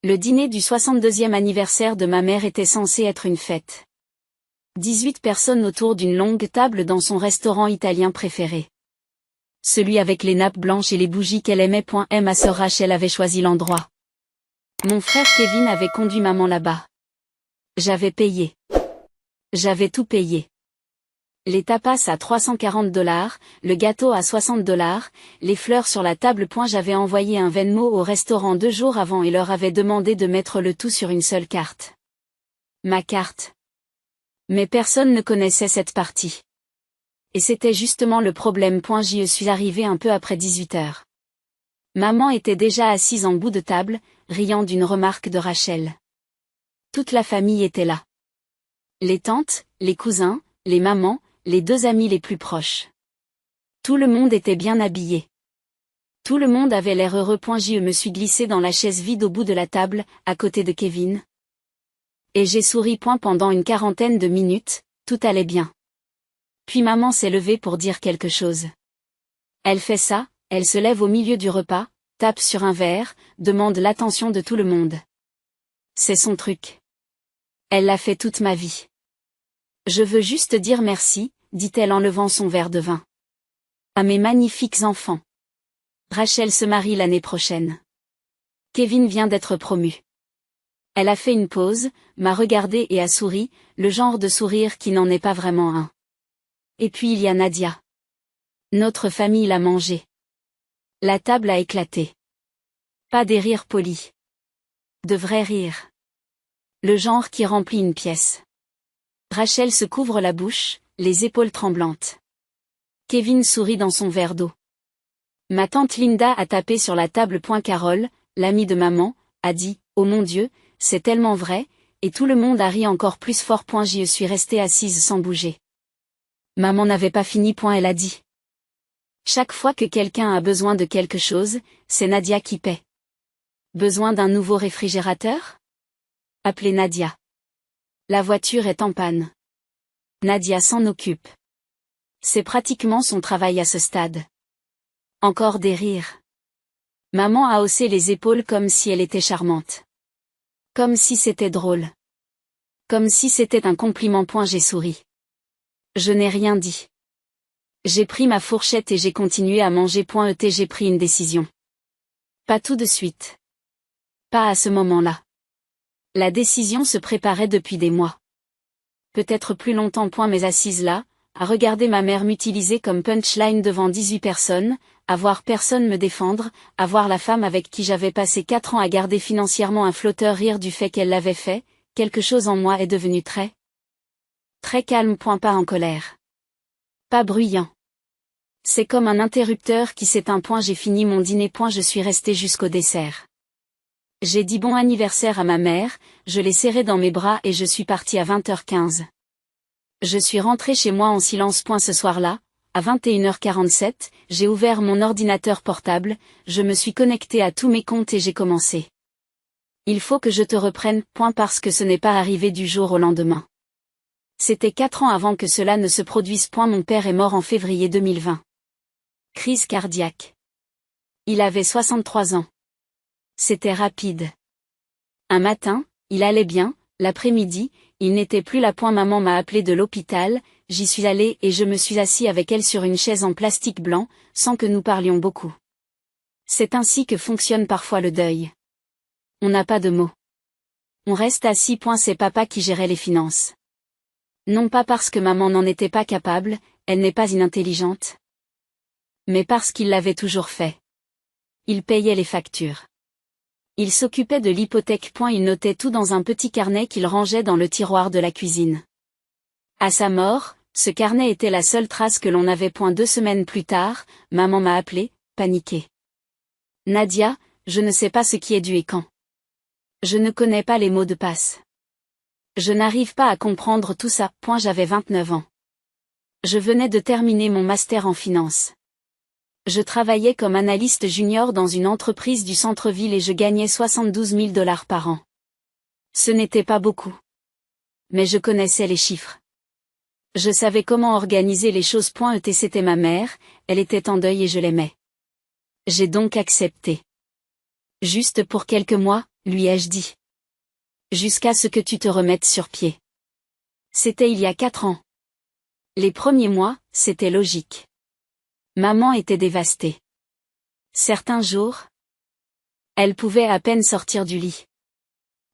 Le dîner du 62e anniversaire de ma mère était censé être une fête. 18 personnes autour d'une longue table dans son restaurant italien préféré. Celui avec les nappes blanches et les bougies qu'elle aimait. Ma sœur Rachel avait choisi l'endroit. Mon frère Kevin avait conduit maman là-bas. J'avais payé. J'avais tout payé. Les tapas à $340, le gâteau à $60, les fleurs sur la table. J'avais envoyé un Venmo au restaurant 2 jours avant et leur avais demandé de mettre le tout sur une seule carte. Ma carte. Mais personne ne connaissait cette partie. Et c'était justement le problème. J'y suis arrivée un peu après 18h. Maman était déjà assise en bout de table, riant d'une remarque de Rachel. Toute la famille était là. Les tantes, les cousins, les mamans, les 2 amis les plus proches. Tout le monde était bien habillé. Tout le monde avait l'air heureux. Je me suis glissée dans la chaise vide au bout de la table, à côté de Kevin. Et j'ai souri. Pendant une quarantaine de minutes, tout allait bien. Puis maman s'est levée pour dire quelque chose. Elle fait ça, elle se lève au milieu du repas, tape sur un verre, demande l'attention de tout le monde. C'est son truc. Elle l'a fait toute ma vie. Je veux juste dire merci, dit-elle en levant son verre de vin. À mes magnifiques enfants. Rachel se marie l'année prochaine. Kevin vient d'être promu. Elle a fait une pause, m'a regardé et a souri, le genre de sourire qui n'en est pas vraiment un. Et puis il y a Nadia. Notre famille l'a mangé. La table a éclaté. Pas des rires polis. De vrais rires. Le genre qui remplit une pièce. Rachel se couvre la bouche, les épaules tremblantes. Kevin sourit dans son verre d'eau. Ma tante Linda a tapé sur la table. Carole, l'amie de maman, a dit « Oh mon Dieu, c'est tellement vrai », et tout le monde a ri encore plus fort. J'y suis restée assise sans bouger. Maman n'avait pas fini. Elle a dit. Chaque fois que quelqu'un a besoin de quelque chose, c'est Nadia qui paie. Besoin d'un nouveau réfrigérateur? Appelez Nadia. La voiture est en panne. Nadia s'en occupe. C'est pratiquement son travail à ce stade. Encore des rires. Maman a haussé les épaules comme si elle était charmante. Comme si c'était drôle. Comme si c'était un compliment. J'ai souri. Je n'ai rien dit. J'ai pris ma fourchette et j'ai continué à manger. J'ai pris une décision. Pas tout de suite. Pas à ce moment-là. La décision se préparait depuis des mois. Peut-être plus longtemps. Mais assise là, à regarder ma mère m'utiliser comme punchline devant 18 personnes, à voir personne me défendre, à voir la femme avec qui j'avais passé 4 ans à garder financièrement un flotteur rire du fait qu'elle l'avait fait, quelque chose en moi est devenu très calme. Pas en colère. Pas bruyant. C'est comme un interrupteur qui s'éteint. J'ai fini mon dîner. Je suis restée jusqu'au dessert. J'ai dit bon anniversaire à ma mère, je l'ai serrée dans mes bras et je suis partie à 20h15. Je suis rentrée chez moi en silence. Ce soir-là, à 21h47, j'ai ouvert mon ordinateur portable, je me suis connectée à tous mes comptes et j'ai commencé. Il faut que je te reprenne. Parce que ce n'est pas arrivé du jour au lendemain. C'était 4 ans avant que cela ne se produise. Mon père est mort en février 2020. Crise cardiaque. Il avait 63 ans. C'était rapide. Un matin, il allait bien, l'après-midi, il n'était plus là. Maman m'a appelé de l'hôpital, j'y suis allée et je me suis assis avec elle sur une chaise en plastique blanc, sans que nous parlions beaucoup. C'est ainsi que fonctionne parfois le deuil. On n'a pas de mots. On reste assis. C'est papa qui gérait les finances. Non pas parce que maman n'en était pas capable, elle n'est pas inintelligente. Mais parce qu'il l'avait toujours fait. Il payait les factures. Il s'occupait de l'hypothèque. Il notait tout dans un petit carnet qu'il rangeait dans le tiroir de la cuisine. À sa mort, ce carnet était la seule trace que l'on avait. 2 semaines plus tard, maman m'a appelé, paniquée. Nadia, je ne sais pas ce qui est dû et quand. Je ne connais pas les mots de passe. Je n'arrive pas à comprendre tout ça. J'avais 29 ans. Je venais de terminer mon master en finance. Je travaillais comme analyste junior dans une entreprise du centre-ville et je gagnais $72 000 par an. Ce n'était pas beaucoup. Mais je connaissais les chiffres. Je savais comment organiser les choses. C'était ma mère, elle était en deuil et je l'aimais. J'ai donc accepté. Juste pour quelques mois, lui ai-je dit. Jusqu'à ce que tu te remettes sur pied. C'était il y a 4 ans. Les premiers mois, c'était logique. Maman était dévastée. Certains jours, elle pouvait à peine sortir du lit.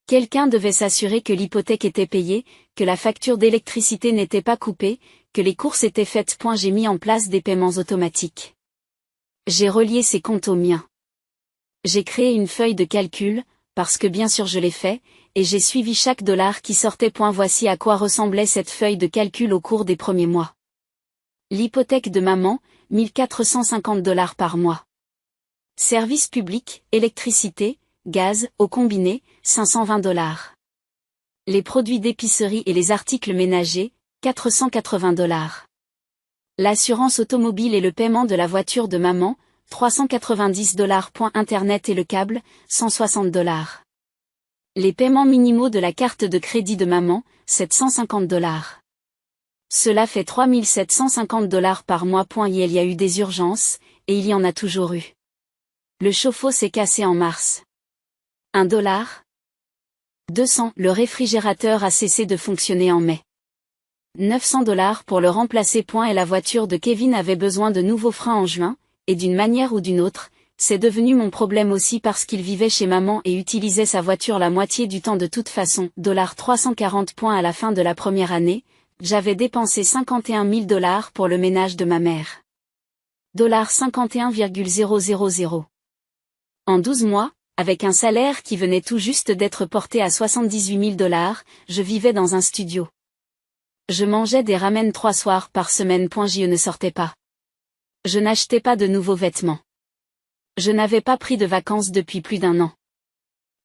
Quelqu'un devait s'assurer que l'hypothèque était payée, que la facture d'électricité n'était pas coupée, que les courses étaient faites. J'ai mis en place des paiements automatiques. J'ai relié ces comptes aux miens. J'ai créé une feuille de calcul, parce que bien sûr je l'ai fait, et j'ai suivi chaque dollar qui sortait. Voici à quoi ressemblait cette feuille de calcul au cours des premiers mois. L'hypothèque de maman, 1450 $ par mois. Services publics, électricité, gaz, au combiné, 520 $. Les produits d'épicerie et les articles ménagers, 480 $. L'assurance automobile et le paiement de la voiture de maman, 390 $. Internet et le câble, 160 $. Les paiements minimaux de la carte de crédit de maman, 750 $. Cela fait 3750 $ par mois. Il y a eu des urgences, et il y en a toujours eu. Le chauffe-eau s'est cassé en mars. 1 $. 200. Le réfrigérateur a cessé de fonctionner en mai. 900 $ pour le remplacer. Et la voiture de Kevin avait besoin de nouveaux freins en juin, et d'une manière ou d'une autre, c'est devenu mon problème aussi parce qu'il vivait chez maman et utilisait sa voiture la moitié du temps de toute façon. 340. À la fin de la première année, j'avais dépensé 51 000 $ pour le ménage de ma mère. 51,000. En 12 mois, avec un salaire qui venait tout juste d'être porté à 78 000 $, je vivais dans un studio. Je mangeais des ramen 3 soirs par semaine. Je ne sortais pas. Je n'achetais pas de nouveaux vêtements. Je n'avais pas pris de vacances depuis plus d'1 an.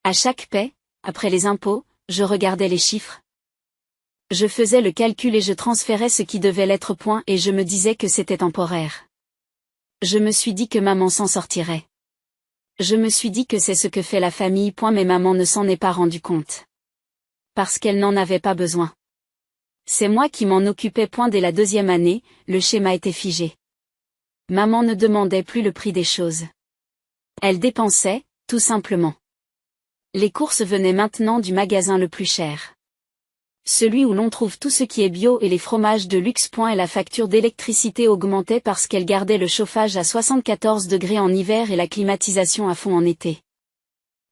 À chaque paie, après les impôts, je regardais les chiffres. Je faisais le calcul et je transférais ce qui devait l'être. Et je me disais que c'était temporaire. Je me suis dit que maman s'en sortirait. Je me suis dit que c'est ce que fait la famille. Mais maman ne s'en est pas rendu compte. Parce qu'elle n'en avait pas besoin. C'est moi qui m'en occupais. Dès la 2e année, le schéma était figé. Maman ne demandait plus le prix des choses. Elle dépensait, tout simplement. Les courses venaient maintenant du magasin le plus cher. Celui où l'on trouve tout ce qui est bio et les fromages de luxe. Et la facture d'électricité augmentait parce qu'elle gardait le chauffage à 74 degrés en hiver et la climatisation à fond en été.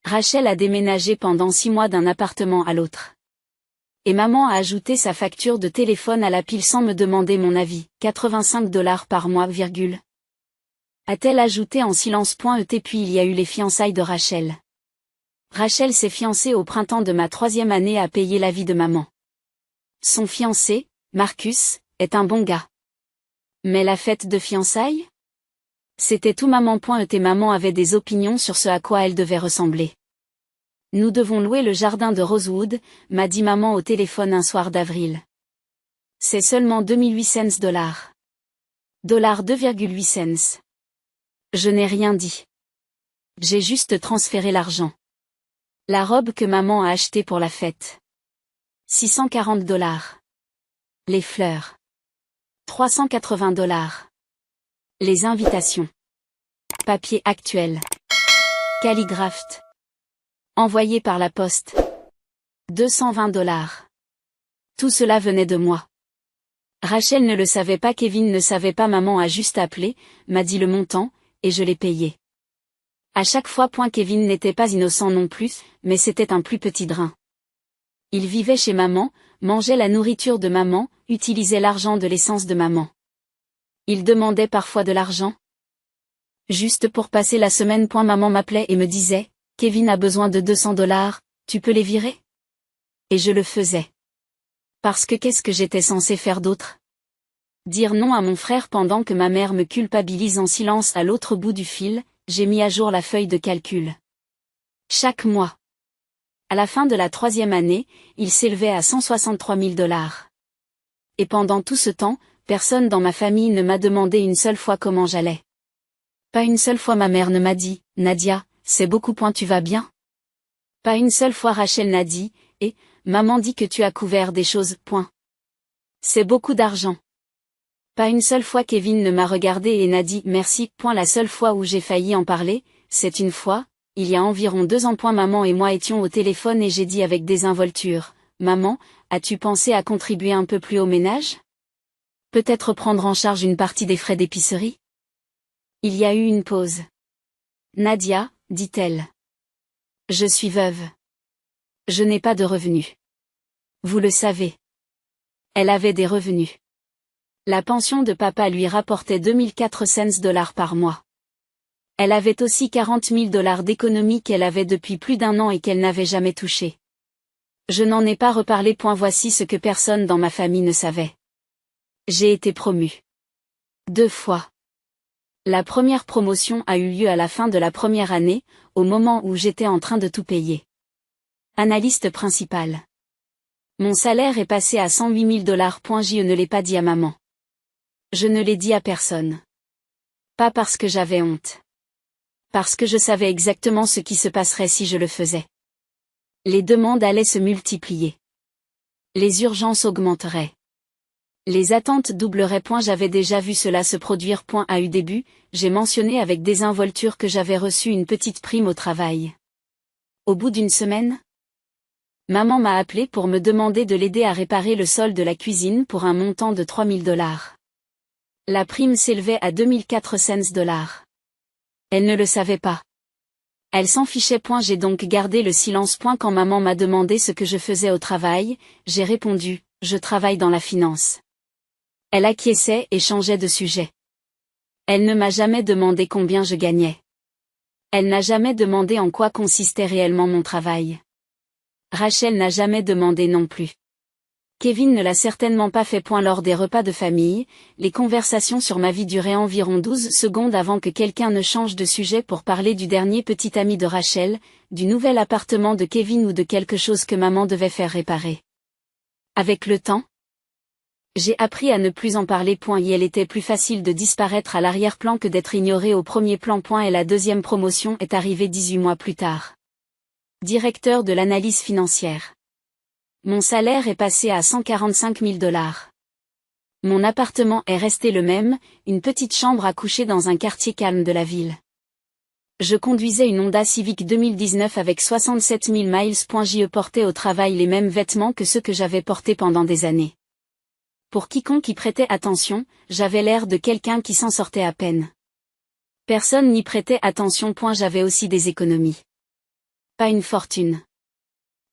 Rachel a déménagé pendant 6 mois d'un appartement à l'autre. Et maman a ajouté sa facture de téléphone à la pile sans me demander mon avis, 85 $ par mois, a-t-elle ajouté en silence. Et puis il y a eu les fiançailles de Rachel. Rachel s'est fiancée au printemps de ma 3e année à payer la vie de maman. Son fiancé, Marcus, est un bon gars. Mais la fête de fiançailles? C'était tout maman. Maman avait des opinions sur ce à quoi elle devait ressembler. Nous devons louer le jardin de Rosewood, m'a dit maman au téléphone un soir d'avril. C'est seulement 2800 $. 2,8 cents. Je n'ai rien dit. J'ai juste transféré l'argent. La robe que maman a achetée pour la fête. 640 $. Les fleurs. 380 $. Les invitations. Papier actuel. Calligraphe. Envoyé par la poste. 220 $. Tout cela venait de moi. Rachel ne le savait pas, Kevin ne savait pas, maman a juste appelé, m'a dit le montant, et je l'ai payé. À chaque fois. Kevin n'était pas innocent non plus, mais c'était un plus petit drain. Il vivait chez maman, mangeait la nourriture de maman, utilisait l'argent de l'essence de maman. Il demandait parfois de l'argent. Juste pour passer la semaine. Maman m'appelait et me disait, Kevin a besoin de 200 $, tu peux les virer? Et je le faisais. Parce que qu'est-ce que j'étais censée faire d'autre? Dire non à mon frère pendant que ma mère me culpabilise en silence à l'autre bout du fil. J'ai mis à jour la feuille de calcul. Chaque mois. À la fin de la 3e année, il s'élevait à 163 000 $. Et pendant tout ce temps, personne dans ma famille ne m'a demandé une seule fois comment j'allais. Pas une seule fois ma mère ne m'a dit, Nadia, c'est beaucoup. Tu vas bien? Pas une seule fois Rachel n'a dit, maman dit que tu as couvert des choses. C'est beaucoup d'argent. Pas une seule fois Kevin ne m'a regardé et n'a dit merci. La seule fois où j'ai failli en parler, c'est une fois, il y a environ 2 ans. Maman et moi étions au téléphone et j'ai dit avec désinvolture, « Maman, as-tu pensé à contribuer un peu plus au ménage? Peut-être prendre en charge une partie des frais d'épicerie ?» Il y a eu une pause. « Nadia, dit-elle. Je suis veuve. Je n'ai pas de revenus. Vous le savez. » Elle avait des revenus. La pension de papa lui rapportait 2400 dollars par mois. Elle avait aussi 40 000 dollars d'économies qu'elle avait depuis plus d'1 an et qu'elle n'avait jamais touché. Je n'en ai pas reparlé. Voici ce que personne dans ma famille ne savait. J'ai été promue. 2 fois. La première promotion a eu lieu à la fin de la première année, au moment où j'étais en train de tout payer. Analyste principal. Mon salaire est passé à 108 000 dollars. Je ne l'ai pas dit à maman. Je ne l'ai dit à personne. Pas parce que j'avais honte. Parce que je savais exactement ce qui se passerait si je le faisais. Les demandes allaient se multiplier. Les urgences augmenteraient. Les attentes doubleraient. J'avais déjà vu cela se produire. À eu début, j'ai mentionné avec désinvolture que j'avais reçu une petite prime au travail. Au bout d'une semaine, maman m'a appelé pour me demander de l'aider à réparer le sol de la cuisine pour un montant de 3 000 dollars. La prime s'élevait à 2400 dollars. Elle ne le savait pas. Elle s'en fichait. J'ai donc gardé le silence. Quand maman m'a demandé ce que je faisais au travail, j'ai répondu, je travaille dans la finance. Elle acquiesçait et changeait de sujet. Elle ne m'a jamais demandé combien je gagnais. Elle n'a jamais demandé en quoi consistait réellement mon travail. Rachel n'a jamais demandé non plus. Kevin ne l'a certainement pas fait. Lors des repas de famille, les conversations sur ma vie duraient environ 12 secondes avant que quelqu'un ne change de sujet pour parler du dernier petit ami de Rachel, du nouvel appartement de Kevin ou de quelque chose que maman devait faire réparer. Avec le temps, j'ai appris à ne plus en parler. Et elle était plus facile de disparaître à l'arrière-plan que d'être ignorée au premier plan. Et la deuxième promotion est arrivée 18 mois plus tard. Directeur de l'analyse financière. Mon salaire est passé à 145 000 dollars. Mon appartement est resté le même, une petite chambre à coucher dans un quartier calme de la ville. Je conduisais une Honda Civic 2019 avec 67 000 miles. Je portais au travail les mêmes vêtements que ceux que j'avais portés pendant des années. Pour quiconque y prêtait attention, j'avais l'air de quelqu'un qui s'en sortait à peine. Personne n'y prêtait attention. J'avais aussi des économies. Pas une fortune.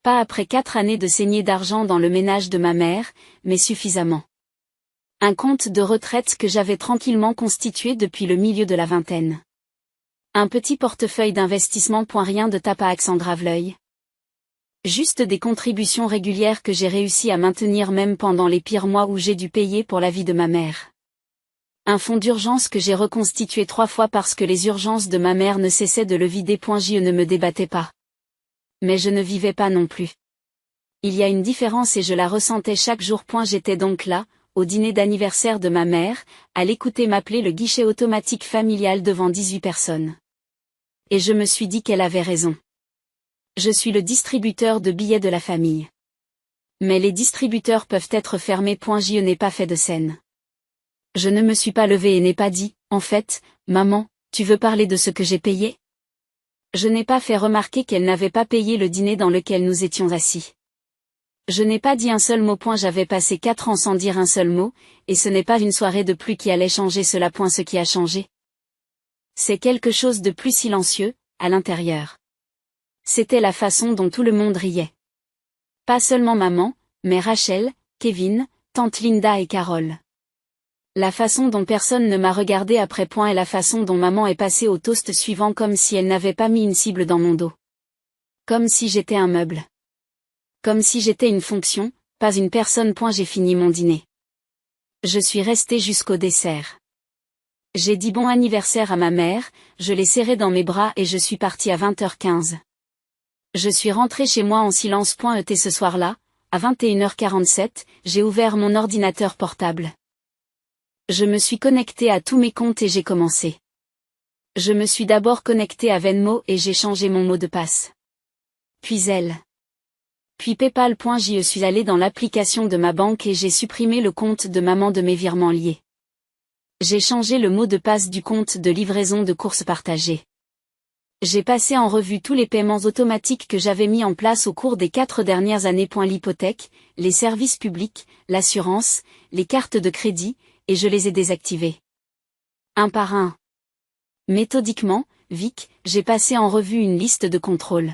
Pas après 4 années de saignée d'argent dans le ménage de ma mère, mais suffisamment. Un compte de retraite que j'avais tranquillement constitué depuis le milieu de la vingtaine. Un petit portefeuille d'investissement. Rien de tape à accent grave l'œil. Juste des contributions régulières que j'ai réussi à maintenir même pendant les pires mois où j'ai dû payer pour la vie de ma mère. Un fonds d'urgence que j'ai reconstitué 3 fois parce que les urgences de ma mère ne cessaient de le vider. Je ne me débattais pas. Mais je ne vivais pas non plus. Il y a une différence et je la ressentais chaque jour. J'étais donc là, au dîner d'anniversaire de ma mère, à l'écouter m'appeler le guichet automatique familial devant 18 personnes. Et je me suis dit qu'elle avait raison. Je suis le distributeur de billets de la famille. Mais les distributeurs peuvent être fermés. Je n'ai pas fait de scène. Je ne me suis pas levée et n'ai pas dit, en fait, maman, tu veux parler de ce que j'ai payé? Je n'ai pas fait remarquer qu'elle n'avait pas payé le dîner dans lequel nous étions assis. Je n'ai pas dit un seul mot. J'avais passé 4 ans sans dire un seul mot, et ce n'est pas une soirée de plus qui allait changer cela. Ce qui a changé, c'est quelque chose de plus silencieux, à l'intérieur. C'était la façon dont tout le monde riait. Pas seulement maman, mais Rachel, Kevin, tante Linda et Carole. La façon dont personne ne m'a regardé après. Et la façon dont maman est passée au toast suivant comme si elle n'avait pas mis une cible dans mon dos. Comme si j'étais un meuble. Comme si j'étais une fonction, pas une personne. J'ai fini mon dîner. Je suis restée jusqu'au dessert. J'ai dit bon anniversaire à ma mère, je l'ai serrée dans mes bras et je suis partie à 20h15. Je suis rentrée chez moi en silence. Ce soir-là, à 21h47, j'ai ouvert mon ordinateur portable. Je me suis connectée à tous mes comptes et j'ai commencé. Je me suis d'abord connectée à Venmo et j'ai changé mon mot de passe. Puis elle. Puis PayPal. J'y suis allée dans l'application de ma banque et j'ai supprimé le compte de maman de mes virements liés. J'ai changé le mot de passe du compte de livraison de courses partagées. J'ai passé en revue tous les paiements automatiques que j'avais mis en place au cours des 4 dernières années. L'hypothèque, les services publics, l'assurance, les cartes de crédit, et je les ai désactivés. Un par un. Méthodiquement, Vic, j'ai passé en revue une liste de contrôles.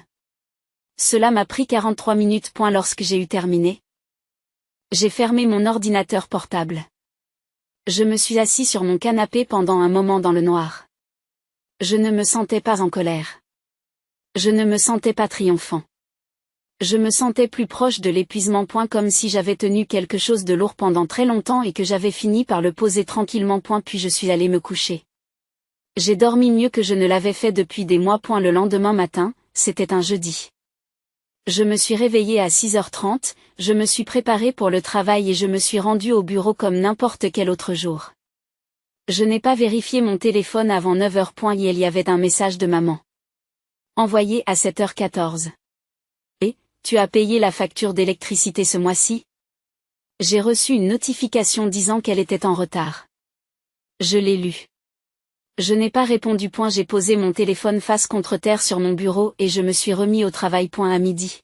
Cela m'a pris 43 minutes. Lorsque j'ai eu terminé, j'ai fermé mon ordinateur portable. Je me suis assis sur mon canapé pendant un moment dans le noir. Je ne me sentais pas en colère. Je ne me sentais pas triomphant. Je me sentais plus proche de l'épuisement. Comme si j'avais tenu quelque chose de lourd pendant très longtemps et que j'avais fini par le poser tranquillement. Puis je suis allé me coucher. J'ai dormi mieux que je ne l'avais fait depuis des mois. Le lendemain matin, c'était un jeudi. Je me suis réveillé à 6h30, je me suis préparé pour le travail et je me suis rendu au bureau comme n'importe quel autre jour. Je n'ai pas vérifié mon téléphone avant 9h. Et il y avait un message de maman. Envoyé à 7h14. Et, tu as payé la facture d'électricité ce mois-ci? J'ai reçu une notification disant qu'elle était en retard. Je l'ai lu. Je n'ai pas répondu. J'ai posé mon téléphone face contre terre sur mon bureau et je me suis remis au travail. À midi.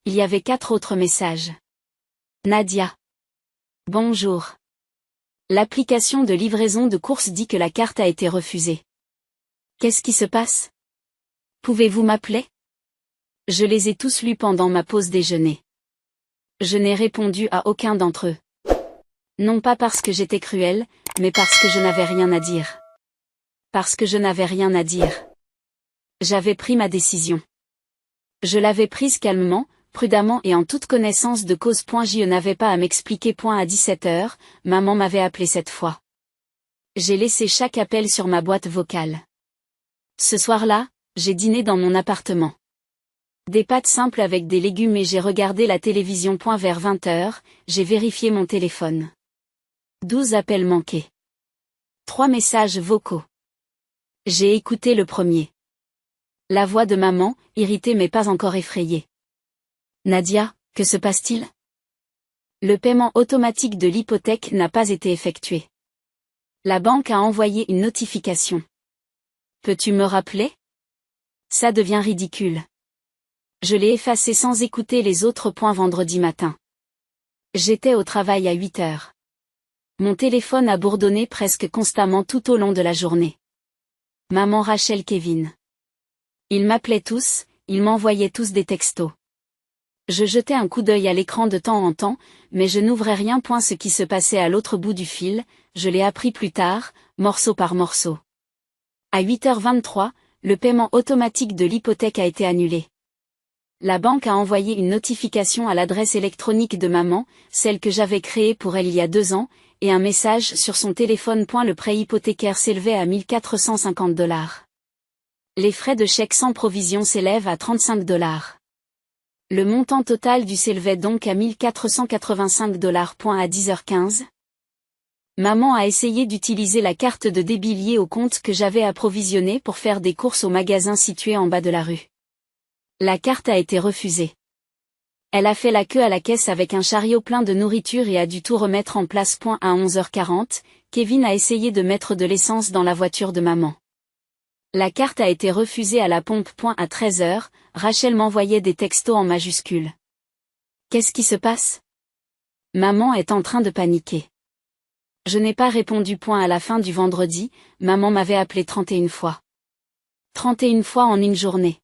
Il y avait 4 autres messages. Nadia. Bonjour. L'application de livraison de courses dit que la carte a été refusée. Qu'est-ce qui se passe? Pouvez-vous m'appeler? Je les ai tous lus pendant ma pause déjeuner. Je n'ai répondu à aucun d'entre eux. Non pas parce que j'étais cruelle, mais parce que je n'avais rien à dire. Parce que je n'avais rien à dire. J'avais pris ma décision. Je l'avais prise calmement, prudemment et en toute connaissance de cause. Je n'avais pas à m'expliquer. À 17h, maman m'avait appelé 7 fois. J'ai laissé chaque appel sur ma boîte vocale. Ce soir-là, j'ai dîné dans mon appartement. Des pâtes simples avec des légumes et j'ai regardé la télévision. Vers 20h, j'ai vérifié mon téléphone. 12 appels manqués. 3 messages vocaux. J'ai écouté le premier. La voix de maman, irritée mais pas encore effrayée. Nadia, que se passe-t-il? Le paiement automatique de l'hypothèque n'a pas été effectué. La banque a envoyé une notification. Peux-tu me rappeler? Ça devient ridicule. Je l'ai effacé sans écouter les autres. Vendredi matin. J'étais au travail à 8h. Mon téléphone a bourdonné presque constamment tout au long de la journée. Maman, Rachel, Kevin. Ils m'appelaient tous, ils m'envoyaient tous des textos. Je jetais un coup d'œil à l'écran de temps en temps, mais je n'ouvrais rien. Ce qui se passait à l'autre bout du fil, je l'ai appris plus tard, morceau par morceau. À 8h23, le paiement automatique de l'hypothèque a été annulé. La banque a envoyé une notification à l'adresse électronique de maman, celle que j'avais créée pour elle il y a 2 ans, et un message sur son téléphone. Le prêt hypothécaire s'élevait à $1450. Les frais de chèque sans provision s'élèvent à $35. Le montant total du s'élevait donc à $1485. À 10h15. Maman a essayé d'utiliser la carte de débit liée au compte que j'avais approvisionné pour faire des courses au magasin situé en bas de la rue. La carte a été refusée. Elle a fait la queue à la caisse avec un chariot plein de nourriture et a dû tout remettre en place. À 11h40, Kevin a essayé de mettre de l'essence dans la voiture de maman. La carte a été refusée à la pompe. À 13h, Rachel m'envoyait des textos en majuscules. Qu'est-ce qui se passe? Maman est en train de paniquer. Je n'ai pas répondu. À la fin du vendredi, maman m'avait appelé 31 fois. 31 fois en une journée.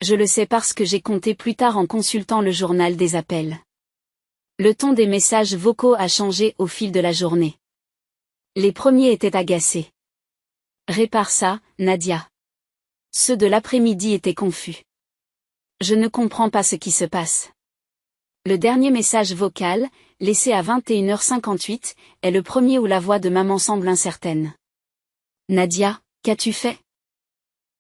Je le sais parce que j'ai compté plus tard en consultant le journal des appels. Le ton des messages vocaux a changé au fil de la journée. Les premiers étaient agacés. Répare ça, Nadia. Ceux de l'après-midi étaient confus. Je ne comprends pas ce qui se passe. Le dernier message vocal, laissé à 21h58, est le premier où la voix de maman semble incertaine. Nadia, qu'as-tu fait?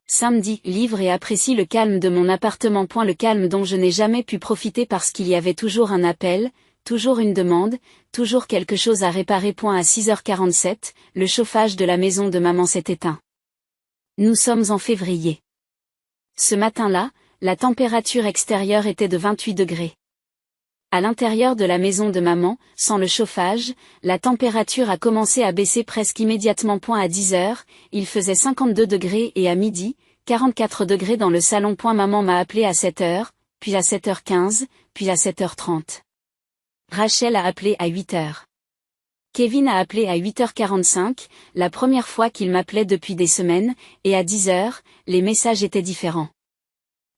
Samedi, livre et apprécie le calme de mon appartement. Le calme dont je n'ai jamais pu profiter parce qu'il y avait toujours un appel, toujours une demande, toujours quelque chose à réparer. À 6h47, le chauffage de la maison de maman s'est éteint. Nous sommes en février. Ce matin-là, la température extérieure était de 28 degrés. À l'intérieur de la maison de maman, sans le chauffage, la température a commencé à baisser presque immédiatement. À 10h, il faisait 52 degrés et à midi, 44 degrés dans le salon. Maman m'a appelé à 7h, puis à 7h15, puis à 7h30. Rachel a appelé à 8h. Kevin a appelé à 8h45, la première fois qu'il m'appelait depuis des semaines, et à 10h, les messages étaient différents.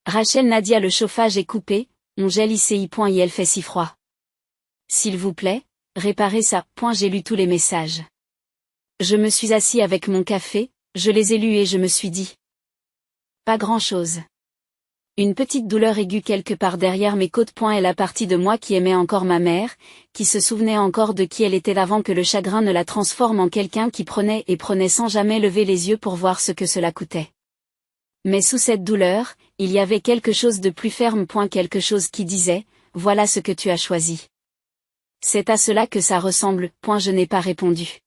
Rachel: Nadia, le chauffage est coupé, on gèle ici. Il fait si froid. S'il vous plaît, réparez ça. J'ai lu tous les messages. Je me suis assis avec mon café, je les ai lus et je me suis dit: pas grand-chose. Une petite douleur aiguë quelque part derrière mes côtes. Est la partie de moi qui aimait encore ma mère, qui se souvenait encore de qui elle était avant que le chagrin ne la transforme en quelqu'un qui prenait et prenait sans jamais lever les yeux pour voir ce que cela coûtait. Mais sous cette douleur, il y avait quelque chose de plus ferme. Quelque chose qui disait: voilà ce que tu as choisi. C'est à cela que ça ressemble. Je n'ai pas répondu.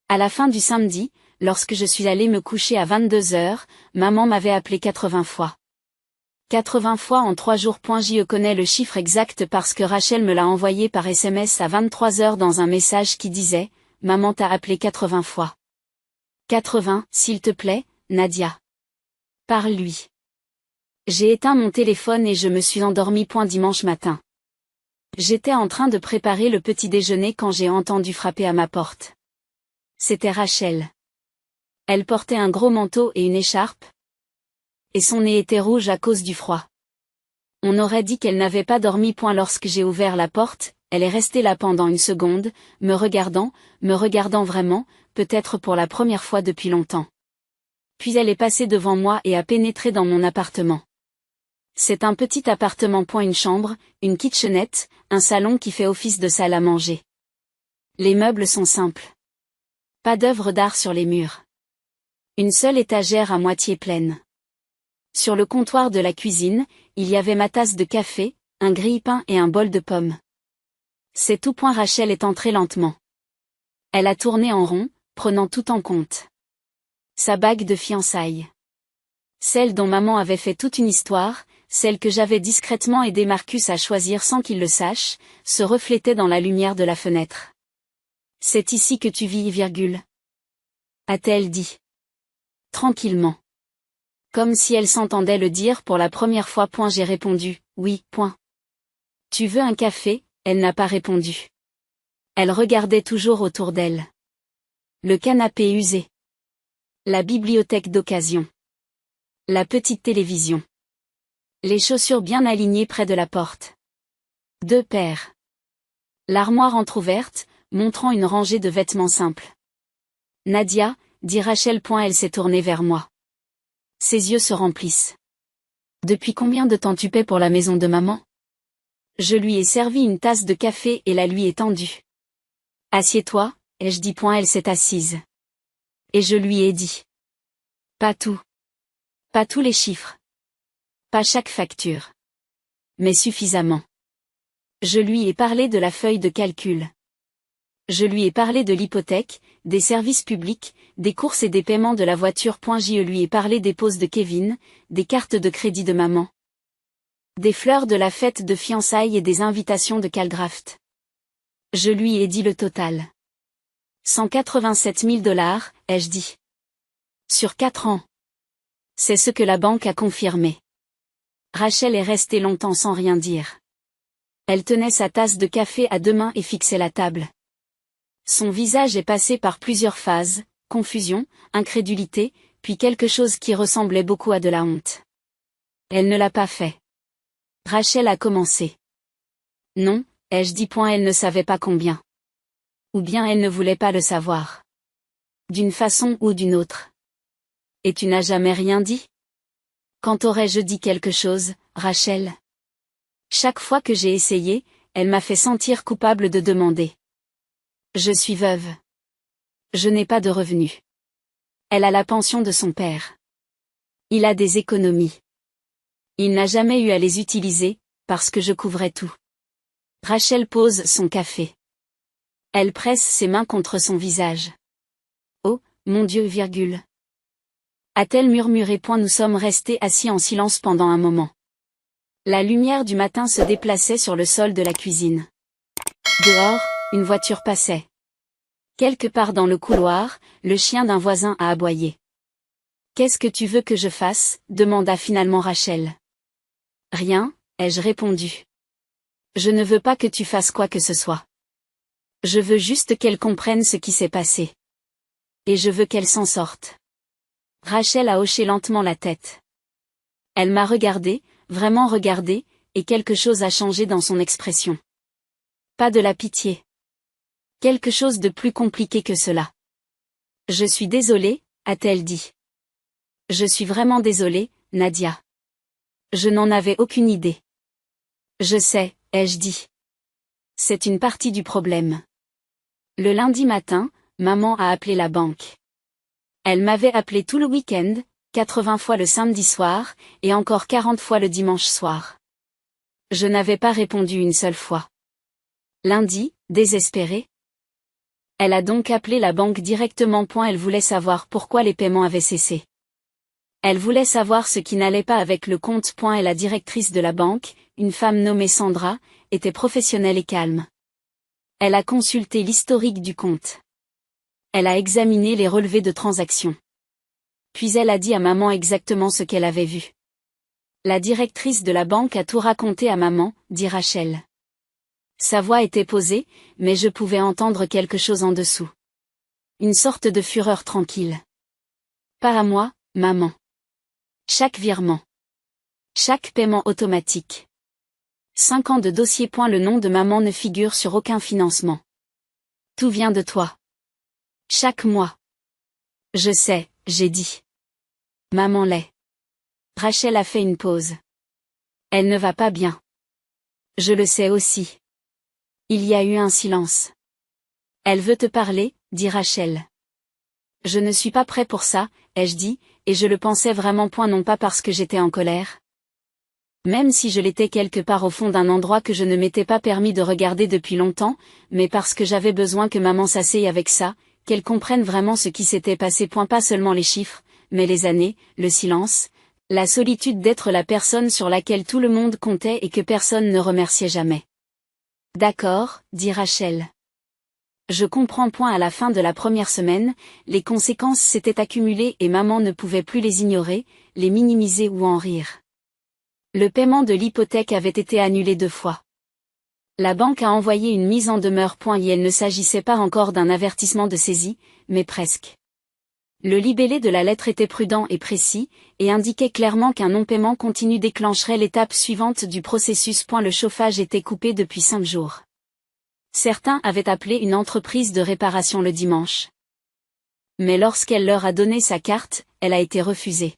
À la fin du samedi, lorsque je suis allée me coucher à 22h, maman m'avait appelé 80 fois. 80 fois en 3 jours. Je connais le chiffre exact parce que Rachel me l'a envoyé par SMS à 23h dans un message qui disait: maman t'a appelé 80 fois. 80, s'il te plaît, Nadia. Parle-lui. J'ai éteint mon téléphone et je me suis endormie. Dimanche matin. J'étais en train de préparer le petit déjeuner quand j'ai entendu frapper à ma porte. C'était Rachel. Elle portait un gros manteau et une écharpe, et son nez était rouge à cause du froid. On aurait dit qu'elle n'avait pas dormi. Lorsque j'ai ouvert la porte, elle est restée là pendant une seconde, me regardant vraiment, peut-être pour la première fois depuis longtemps. Puis elle est passée devant moi et a pénétré dans mon appartement. C'est un petit appartement. Une chambre, une kitchenette, un salon qui fait office de salle à manger. Les meubles sont simples. Pas d'œuvres d'art sur les murs. Une seule étagère à moitié pleine. Sur le comptoir de la cuisine, il y avait ma tasse de café, un grille-pain et un bol de pommes. C'est tout. Rachel est entrée lentement. Elle a tourné en rond, prenant tout en compte. Sa bague de fiançailles. Celle dont maman avait fait toute une histoire, celle que j'avais discrètement aidé Marcus à choisir sans qu'il le sache, se reflétait dans la lumière de la fenêtre. C'est ici que tu vis, a-t-elle dit. Tranquillement. Comme si elle s'entendait le dire pour la première fois. J'ai répondu: oui. Tu veux un café? Elle n'a pas répondu. Elle regardait toujours autour d'elle. Le canapé usé. La bibliothèque d'occasion. La petite télévision. Les chaussures bien alignées près de la porte. 2 paires. L'armoire entr'ouverte, montrant une rangée de vêtements simples. Nadia, dit Rachel. Elle s'est tournée vers moi. Ses yeux se remplissent. Depuis combien de temps tu paies pour la maison de maman? Je lui ai servi une tasse de café et la lui ai tendue. Assieds-toi, ai-je dit. Elle s'est assise. Et je lui ai dit. Pas tout. Pas tous les chiffres. Pas chaque facture. Mais suffisamment. Je lui ai parlé de la feuille de calcul. Je lui ai parlé de l'hypothèque, des services publics, des courses et des paiements de la voiture. Je lui ai parlé des pauses de Kevin, des cartes de crédit de maman. Des fleurs de la fête de fiançailles et des invitations de Calgraft. Je lui ai dit le total. 187 000 $, ai-je dit. Sur 4 ans. C'est ce que la banque a confirmé. Rachel est restée longtemps sans rien dire. Elle tenait sa tasse de café à 2 mains et fixait la table. Son visage est passé par plusieurs phases, confusion, incrédulité, puis quelque chose qui ressemblait beaucoup à de la honte. Elle ne l'a pas fait. Rachel a commencé. Non, ai-je dit. Elle ne savait pas combien. Ou bien elle ne voulait pas le savoir. D'une façon ou d'une autre. Et tu n'as jamais rien dit? Quand aurais-je dit quelque chose, Rachel? Chaque fois que j'ai essayé, elle m'a fait sentir coupable de demander. Je suis veuve. Je n'ai pas de revenus. Elle a la pension de son père. Il a des économies. Il n'a jamais eu à les utiliser, parce que je couvrais tout. Rachel pose son café. Elle presse ses mains contre son visage. Oh, mon Dieu, a-t-elle murmuré. Nous sommes restés assis en silence pendant un moment. La lumière du matin se déplaçait sur le sol de la cuisine. Dehors, une voiture passait. Quelque part dans le couloir, le chien d'un voisin a aboyé. Qu'est-ce que tu veux que je fasse, demanda finalement Rachel. Rien, ai-je répondu. Je ne veux pas que tu fasses quoi que ce soit. Je veux juste qu'elle comprenne ce qui s'est passé. Et je veux qu'elle s'en sorte. Rachel a hoché lentement la tête. Elle m'a regardé, vraiment regardé, et quelque chose a changé dans son expression. Pas de la pitié. Quelque chose de plus compliqué que cela. Je suis désolée, a-t-elle dit. Je suis vraiment désolée, Nadia. Je n'en avais aucune idée. Je sais, ai-je dit. C'est une partie du problème. Le lundi matin, maman a appelé la banque. Elle m'avait appelé tout le week-end, 80 fois le samedi soir, et encore 40 fois le dimanche soir. Je n'avais pas répondu une seule fois. Lundi, désespérée. Elle a donc appelé la banque directement. Elle voulait savoir pourquoi les paiements avaient cessé. Elle voulait savoir ce qui n'allait pas avec le compte. Et la directrice de la banque, une femme nommée Sandra, était professionnelle et calme. Elle a consulté l'historique du compte. Elle a examiné les relevés de transactions. Puis elle a dit à maman exactement ce qu'elle avait vu. La directrice de la banque a tout raconté à maman, dit Rachel. Sa voix était posée, mais je pouvais entendre quelque chose en dessous. Une sorte de fureur tranquille. Pas à moi, maman. Chaque virement. Chaque paiement automatique. 5 ans de dossier. Le nom de maman ne figure sur aucun financement. Tout vient de toi. Chaque mois. Je sais, j'ai dit. Maman l'est. Rachel a fait une pause. Elle ne va pas bien. Je le sais aussi. Il y a eu un silence. Elle veut te parler, dit Rachel. Je ne suis pas prêt pour ça, ai-je dit, et je le pensais vraiment. Non pas parce que j'étais en colère. Même si je l'étais quelque part au fond d'un endroit que je ne m'étais pas permis de regarder depuis longtemps, mais parce que j'avais besoin que maman s'asseye avec ça, qu'elle comprenne vraiment ce qui s'était passé. Pas seulement les chiffres, mais les années, le silence, la solitude d'être la personne sur laquelle tout le monde comptait et que personne ne remerciait jamais. D'accord, dit Rachel. Je comprends. À la fin de la première semaine, les conséquences s'étaient accumulées et maman ne pouvait plus les ignorer, les minimiser ou en rire. Le paiement de l'hypothèque avait été annulé 2 fois. La banque a envoyé une mise en demeure. Et il ne s'agissait pas encore d'un avertissement de saisie, mais presque. Le libellé de la lettre était prudent et précis, et indiquait clairement qu'un non-paiement continu déclencherait l'étape suivante du processus. Le chauffage était coupé depuis 5 jours. Certains avaient appelé une entreprise de réparation le dimanche. Mais lorsqu'elle leur a donné sa carte, elle a été refusée.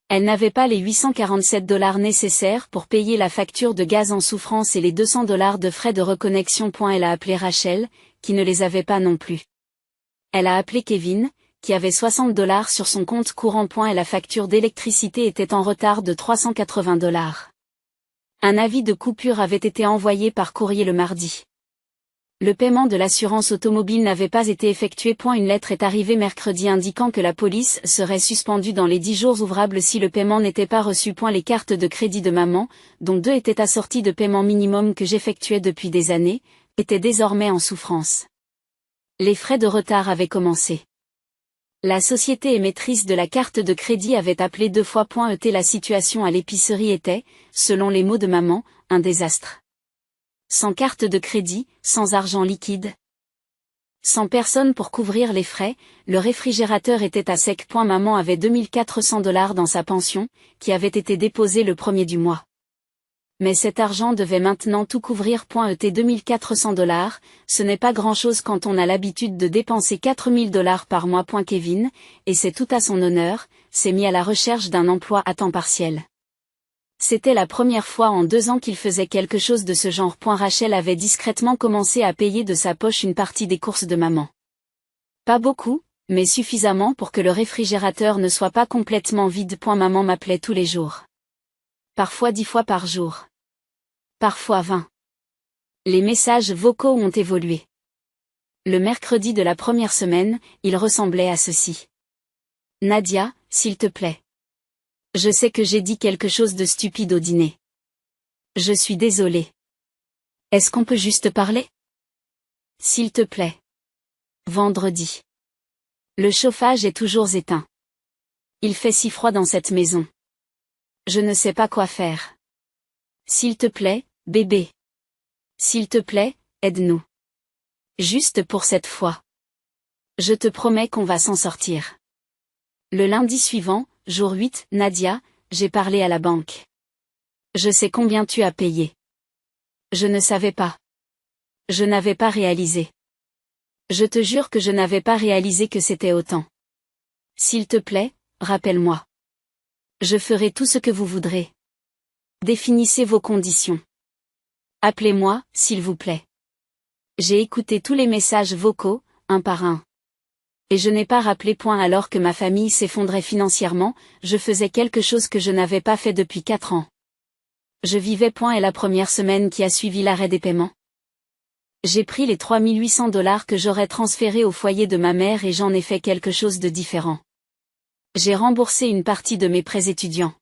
Elle n'avait pas les 847 $ nécessaires pour payer la facture de gaz en souffrance et les 200 $ de frais de reconnexion. Elle a appelé Rachel, qui ne les avait pas non plus. Elle a appelé Kevin, qui avait 60 $ sur son compte courant. Et la facture d'électricité était en retard de 380 $. Un avis de coupure avait été envoyé par courrier le mardi. Le paiement de l'assurance automobile n'avait pas été effectué. Une lettre est arrivée mercredi indiquant que la police serait suspendue dans les 10 jours ouvrables si le paiement n'était pas reçu. Les cartes de crédit de maman, dont 2 étaient assorties de paiements minimum que j'effectuais depuis des années, étaient désormais en souffrance. Les frais de retard avaient commencé. La société émettrice de la carte de crédit avait appelé 2 fois. La situation à l'épicerie était, selon les mots de maman, un désastre. Sans carte de crédit, sans argent liquide. Sans personne pour couvrir les frais, le réfrigérateur était à sec. Maman avait 2400 $ dans sa pension, qui avait été déposée le 1er du mois. Mais cet argent devait maintenant tout couvrir. 2400 $, ce n'est pas grand-chose quand on a l'habitude de dépenser 4000 $ par mois. Kevin, et c'est tout à son honneur, s'est mis à la recherche d'un emploi à temps partiel. C'était la première fois en 2 ans qu'il faisait quelque chose de ce genre. Rachel avait discrètement commencé à payer de sa poche une partie des courses de maman. Pas beaucoup, mais suffisamment pour que le réfrigérateur ne soit pas complètement vide. Maman m'appelait tous les jours. Parfois 10 fois par jour. Parfois 20. Les messages vocaux ont évolué. Le mercredi de la première semaine, il ressemblait à ceci. Nadia, s'il te plaît. Je sais que j'ai dit quelque chose de stupide au dîner. Je suis désolée. Est-ce qu'on peut juste parler? S'il te plaît. Vendredi. Le chauffage est toujours éteint. Il fait si froid dans cette maison. Je ne sais pas quoi faire. S'il te plaît, bébé. S'il te plaît, aide-nous. Juste pour cette fois. Je te promets qu'on va s'en sortir. Le lundi suivant, jour 8, Nadia, j'ai parlé à la banque. Je sais combien tu as payé. Je ne savais pas. Je n'avais pas réalisé. Je te jure que je n'avais pas réalisé que c'était autant. S'il te plaît, rappelle-moi. Je ferai tout ce que vous voudrez. Définissez vos conditions. Appelez-moi, s'il vous plaît. J'ai écouté tous les messages vocaux, un par un. Et je n'ai pas rappelé point alors que ma famille s'effondrait financièrement, je faisais quelque chose que je n'avais pas fait depuis 4 ans. Je vivais point et la première semaine qui a suivi l'arrêt des paiements. J'ai pris les $3 800 que j'aurais transférés au foyer de ma mère et j'en ai fait quelque chose de différent. J'ai remboursé une partie de mes prêts étudiants.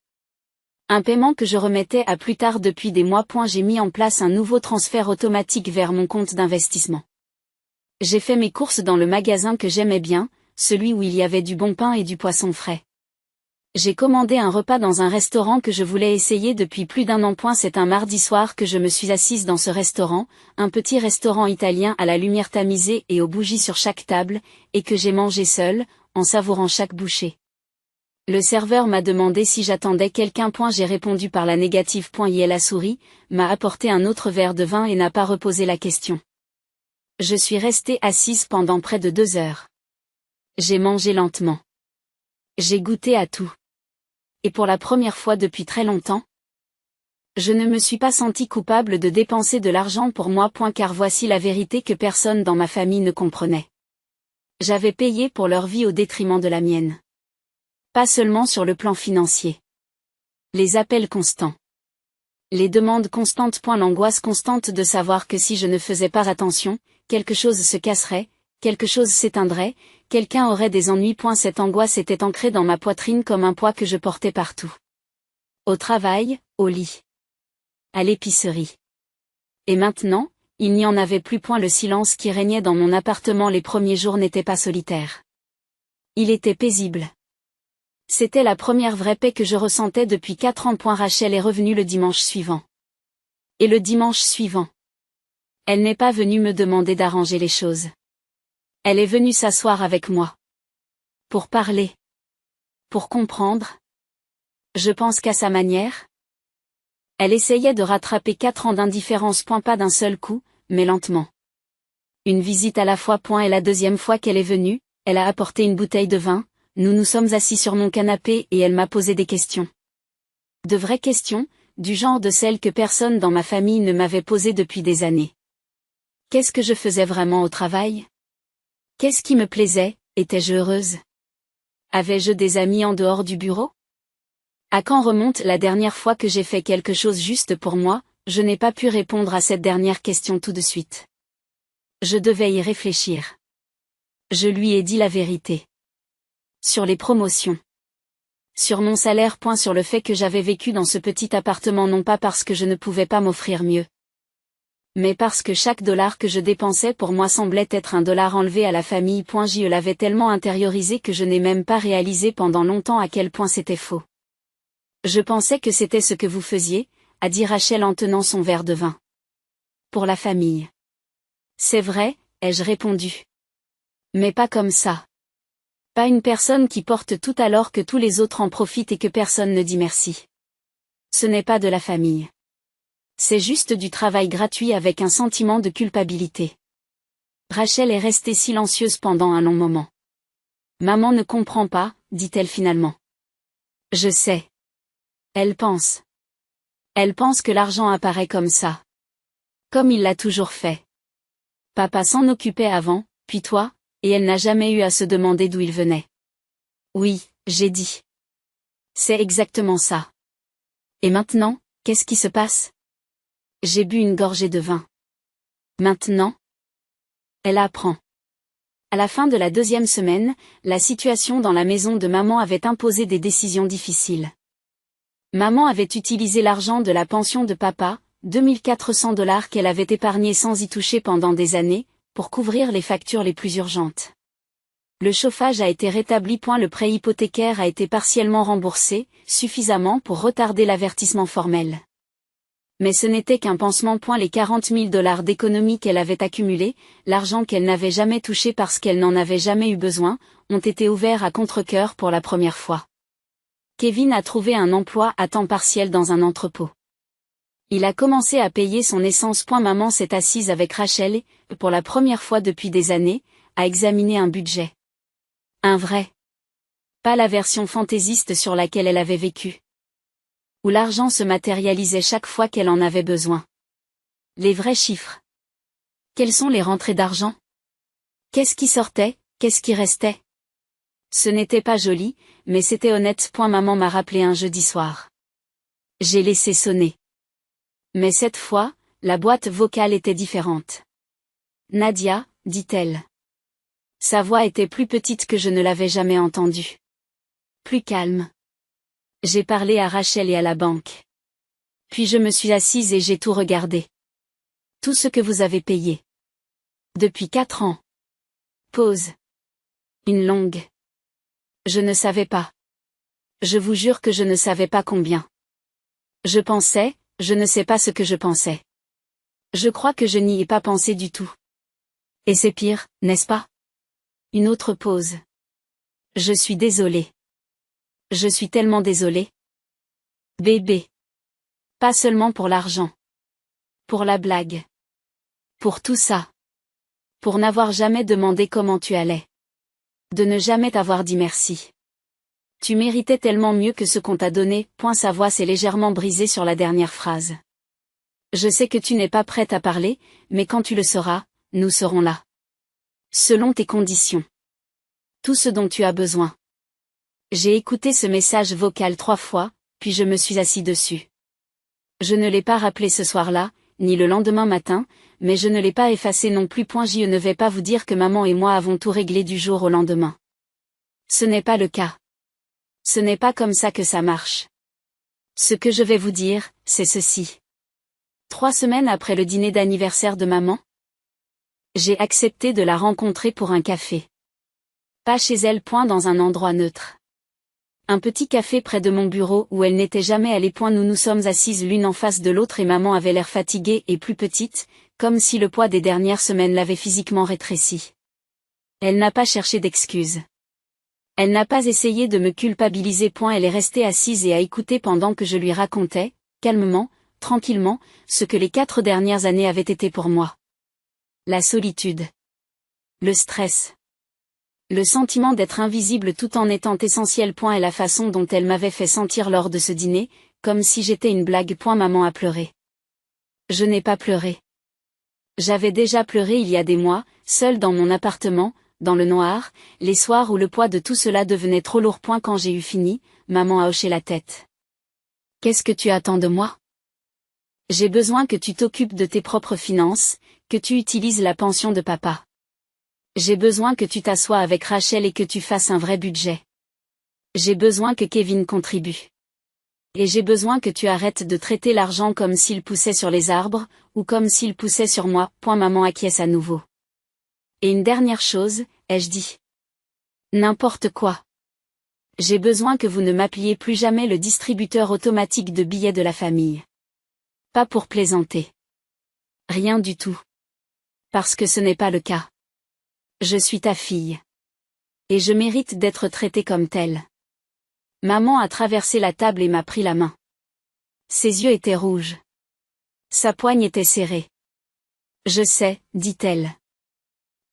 Un paiement que je remettais à plus tard depuis des mois. J'ai mis en place un nouveau transfert automatique vers mon compte d'investissement. J'ai fait mes courses dans le magasin que j'aimais bien, celui où il y avait du bon pain et du poisson frais. J'ai commandé un repas dans un restaurant que je voulais essayer depuis plus d'1 an. C'est un mardi soir que je me suis assise dans ce restaurant, un petit restaurant italien à la lumière tamisée et aux bougies sur chaque table, et que j'ai mangé seule, en savourant chaque bouchée. Le serveur m'a demandé si j'attendais quelqu'un. J'ai répondu par la négative. Il a souri, m'a apporté un autre verre de vin et n'a pas reposé la question. Je suis restée assise pendant près de 2 heures. J'ai mangé lentement. J'ai goûté à tout. Et pour la première fois depuis très longtemps, je ne me suis pas sentie coupable de dépenser de l'argent pour moi. Car voici la vérité que personne dans ma famille ne comprenait. J'avais payé pour leur vie au détriment de la mienne. Pas seulement sur le plan financier. Les appels constants. Les demandes constantes. L'angoisse constante de savoir que si je ne faisais pas attention, quelque chose se casserait, quelque chose s'éteindrait, quelqu'un aurait des ennuis. Cette angoisse était ancrée dans ma poitrine comme un poids que je portais partout. Au travail, au lit. À l'épicerie. Et maintenant, il n'y en avait plus. Le silence qui régnait dans mon appartement les premiers jours n'était pas solitaire. Il était paisible. C'était la première vraie paix que je ressentais depuis 4 ans. Rachel est revenue le dimanche suivant. Et le dimanche suivant. Elle n'est pas venue me demander d'arranger les choses. Elle est venue s'asseoir avec moi. Pour parler. Pour comprendre. Je pense qu'à sa manière. Elle essayait de rattraper 4 ans d'indifférence. Pas d'un seul coup, mais lentement. Une visite à la fois. Et la deuxième fois qu'elle est venue, elle a apporté une bouteille de vin. Nous nous sommes assis sur mon canapé et elle m'a posé des questions. De vraies questions, du genre de celles que personne dans ma famille ne m'avait posées depuis des années. Qu'est-ce que je faisais vraiment au travail? Qu'est-ce qui me plaisait? Étais-je heureuse? Avais-je des amis en dehors du bureau? À quand remonte la dernière fois que j'ai fait quelque chose juste pour moi? Je n'ai pas pu répondre à cette dernière question tout de suite. Je devais y réfléchir. Je lui ai dit la vérité. Sur les promotions. Sur mon salaire. Sur le fait que j'avais vécu dans ce petit appartement non pas parce que je ne pouvais pas m'offrir mieux. Mais parce que chaque dollar que je dépensais pour moi semblait être un dollar enlevé à la famille. Je l'avais tellement intériorisé que je n'ai même pas réalisé pendant longtemps à quel point c'était faux. Je pensais que c'était ce que vous faisiez, a dit Rachel en tenant son verre de vin. Pour la famille. C'est vrai, ai-je répondu. Mais pas comme ça. Pas une personne qui porte tout alors que tous les autres en profitent et que personne ne dit merci. Ce n'est pas de la famille. C'est juste du travail gratuit avec un sentiment de culpabilité. Rachel est restée silencieuse pendant un long moment. Maman ne comprend pas, dit-elle finalement. Je sais. Elle pense. Elle pense que l'argent apparaît comme ça. Comme il l'a toujours fait. Papa s'en occupait avant, puis toi, et elle n'a jamais eu à se demander d'où il venait. Oui, j'ai dit. C'est exactement ça. Et maintenant, qu'est-ce qui se passe? J'ai bu une gorgée de vin. Maintenant? Elle apprend. À la fin de la 2e semaine, la situation dans la maison de maman avait imposé des décisions difficiles. Maman avait utilisé l'argent de la pension de papa, $2400 qu'elle avait épargné sans y toucher pendant des années, pour couvrir les factures les plus urgentes. Le chauffage a été rétabli. Le prêt hypothécaire a été partiellement remboursé, suffisamment pour retarder l'avertissement formel. Mais ce n'était qu'un pansement. Les 40 000 $ d'économies qu'elle avait accumulées, l'argent qu'elle n'avait jamais touché parce qu'elle n'en avait jamais eu besoin, ont été ouverts à contre-cœur pour la première fois. Kevin a trouvé un emploi à temps partiel dans un entrepôt. Il a commencé à payer son essence. Maman s'est assise avec Rachel et, pour la première fois depuis des années, a examiné un budget. Un vrai. Pas la version fantaisiste sur laquelle elle avait vécu. Où l'argent se matérialisait chaque fois qu'elle en avait besoin. Les vrais chiffres. Quelles sont les rentrées d'argent? Qu'est-ce qui sortait, qu'est-ce qui restait? Ce n'était pas joli, mais c'était honnête. Maman m'a rappelé un jeudi soir. J'ai laissé sonner. Mais cette fois, la boîte vocale était différente. Nadia, dit-elle. Sa voix était plus petite que je ne l'avais jamais entendue. Plus calme. J'ai parlé à Rachel et à la banque. Puis je me suis assise et j'ai tout regardé. Tout ce que vous avez payé. Depuis 4 ans. Pause. Une longue. Je ne savais pas. Je vous jure que je ne savais pas combien. Je pensais, je ne sais pas ce que je pensais. Je crois que je n'y ai pas pensé du tout. Et c'est pire, n'est-ce pas? Une autre pause. Je suis désolée. Je suis tellement désolée. Bébé. Pas seulement pour l'argent. Pour la blague. Pour tout ça. Pour n'avoir jamais demandé comment tu allais. De ne jamais t'avoir dit merci. Tu méritais tellement mieux que ce qu'on t'a donné. Sa voix s'est légèrement brisée sur la dernière phrase. Je sais que tu n'es pas prête à parler, mais quand tu le seras, nous serons là. Selon tes conditions. Tout ce dont tu as besoin. J'ai écouté ce message vocal 3 fois, puis je me suis assis dessus. Je ne l'ai pas rappelé ce soir-là, ni le lendemain matin, mais je ne l'ai pas effacé non plus. Je ne vais pas vous dire que maman et moi avons tout réglé du jour au lendemain. Ce n'est pas le cas. Ce n'est pas comme ça que ça marche. Ce que je vais vous dire, c'est ceci. 3 semaines après le dîner d'anniversaire de maman, j'ai accepté de la rencontrer pour un café. Pas chez elle. Dans un endroit neutre. Un petit café près de mon bureau où elle n'était jamais allée. Nous nous sommes assises l'une en face de l'autre et maman avait l'air fatiguée et plus petite, comme si le poids des dernières semaines l'avait physiquement rétrécie. Elle n'a pas cherché d'excuses. Elle n'a pas essayé de me culpabiliser. Elle est restée assise et a écouté pendant que je lui racontais, calmement, tranquillement, ce que les 4 dernières années avaient été pour moi. La solitude. Le stress. Le sentiment d'être invisible tout en étant essentiel. Et la façon dont elle m'avait fait sentir lors de ce dîner, comme si j'étais une blague. Maman a pleuré. Je n'ai pas pleuré. J'avais déjà pleuré il y a des mois, seule dans mon appartement, dans le noir, les soirs où le poids de tout cela devenait trop lourd. Quand j'ai eu fini, maman a hoché la tête. Qu'est-ce que tu attends de moi? J'ai besoin que tu t'occupes de tes propres finances, que tu utilises la pension de papa. J'ai besoin que tu t'assoies avec Rachel et que tu fasses un vrai budget. J'ai besoin que Kevin contribue. Et j'ai besoin que tu arrêtes de traiter l'argent comme s'il poussait sur les arbres, ou comme s'il poussait sur moi. Maman acquiesce à nouveau. Et une dernière chose, ai-je dit. N'importe quoi. J'ai besoin que vous ne m'appeliez plus jamais le distributeur automatique de billets de la famille. Pas pour plaisanter. Rien du tout. Parce que ce n'est pas le cas. Je suis ta fille. Et je mérite d'être traitée comme telle. Maman a traversé la table et m'a pris la main. Ses yeux étaient rouges. Sa poigne était serrée. Je sais, dit-elle.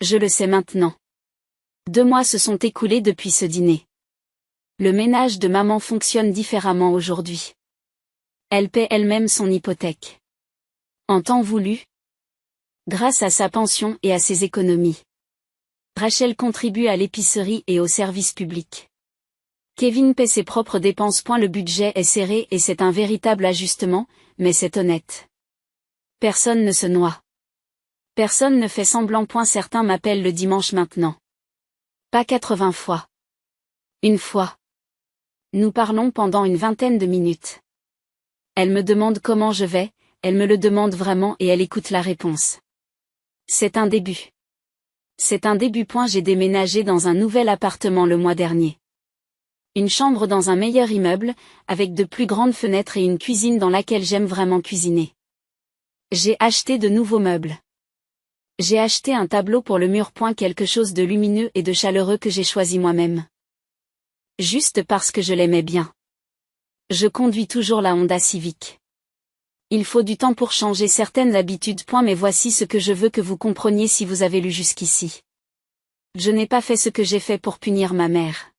Je le sais maintenant. 2 mois se sont écoulés depuis ce dîner. Le ménage de maman fonctionne différemment aujourd'hui. Elle paie elle-même son hypothèque. En temps voulu. Grâce à sa pension et à ses économies. Rachel contribue à l'épicerie et au service public. Kevin paie ses propres dépenses. Le budget est serré et c'est un véritable ajustement, mais c'est honnête. Personne ne se noie. Personne ne fait semblant. Certains m'appellent le dimanche maintenant. Pas 80 fois. Une fois. Nous parlons pendant une 20aine de minutes. Elle me demande comment je vais, elle me le demande vraiment et elle écoute la réponse. C'est un début. C'est un début. J'ai déménagé dans un nouvel appartement le mois dernier. Une chambre dans un meilleur immeuble, avec de plus grandes fenêtres et une cuisine dans laquelle j'aime vraiment cuisiner. J'ai acheté de nouveaux meubles. J'ai acheté un tableau pour le mur. Quelque chose de lumineux et de chaleureux que j'ai choisi moi-même. Juste parce que je l'aimais bien. Je conduis toujours la Honda Civic. Il faut du temps pour changer certaines habitudes. Mais voici ce que je veux que vous compreniez si vous avez lu jusqu'ici. Je n'ai pas fait ce que j'ai fait pour punir ma mère.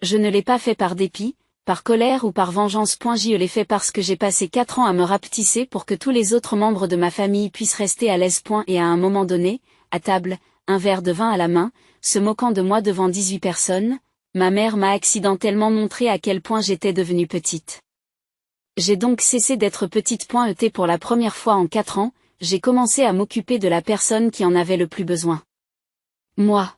Je ne l'ai pas fait par dépit, par colère ou par vengeance. Je l'ai fait parce que j'ai passé 4 ans à me rapetisser pour que tous les autres membres de ma famille puissent rester à l'aise. Et à un moment donné, à table, un verre de vin à la main, se moquant de moi devant 18 personnes, ma mère m'a accidentellement montré à quel point j'étais devenue petite. J'ai donc cessé d'être petite. Pour la première fois en 4 ans, j'ai commencé à m'occuper de la personne qui en avait le plus besoin. Moi.